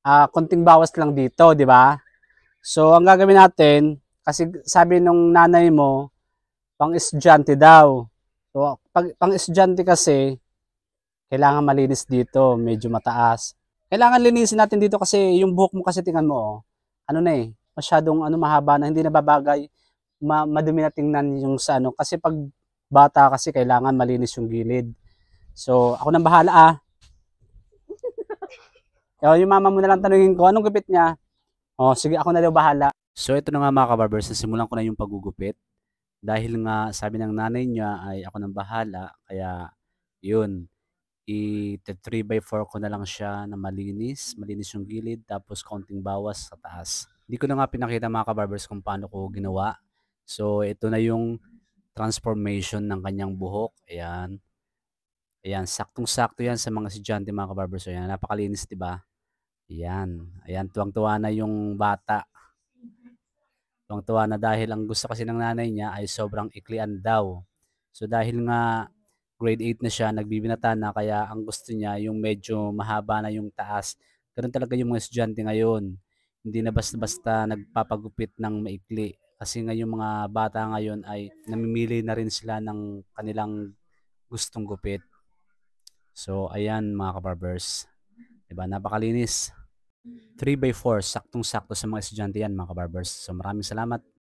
konting bawas lang dito, di ba? So, ang gagawin natin, kasi sabi nung nanay mo, pang-estudyante daw. So, pang-estudyante kasi, kailangan malinis dito, medyo mataas. Kailangan linisin natin dito kasi yung buhok mo kasi tingnan mo, oh, ano na eh, masyadong mahaba na, hindi na babagay, madumi na tingnan yung sa ano. Kasi pag bata kasi kailangan malinis yung gilid. So, ako nang bahala ah. Yung mama mo na lang tanungin ko, anong gupit niya? Oh, sige, ako na daw bahala. So, ito na nga mga kabarbers, nasimulan ko na yung paggugupit. Dahil nga sabi ng nanay niya ay ako nang bahala, kaya yun, i-3x4 ko na lang siya na malinis, malinis yung gilid, tapos konting bawas sa taas. Hindi ko na nga pinakita mga kabarbers kung paano ko ginawa. So, ito na yung transformation ng kanyang buhok. Ayan. Ayan, saktong-sakto yan sa mga estudyante mga kabarbers. Ayan, napakalinis, di ba? Ayan. Ayan, tuwang-tuwa na yung bata. Tuwang-tuwa na dahil ang gusto kasi ng nanay niya ay sobrang iklian daw. So dahil nga grade 8 na siya, nagbibinata na, kaya ang gusto niya yung medyo mahaba na yung taas. Ganun talaga yung mga estudyante ngayon. Hindi na basta-basta nagpapagupit ng maikli. Kasi nga yung mga bata ngayon ay namimili na rin sila ng kanilang gustong gupit. So ayan mga kabarbers. Diba? Napakalinis. 3x4, saktong-sakto sa mga estudyante yan mga kabarbers. So maraming salamat.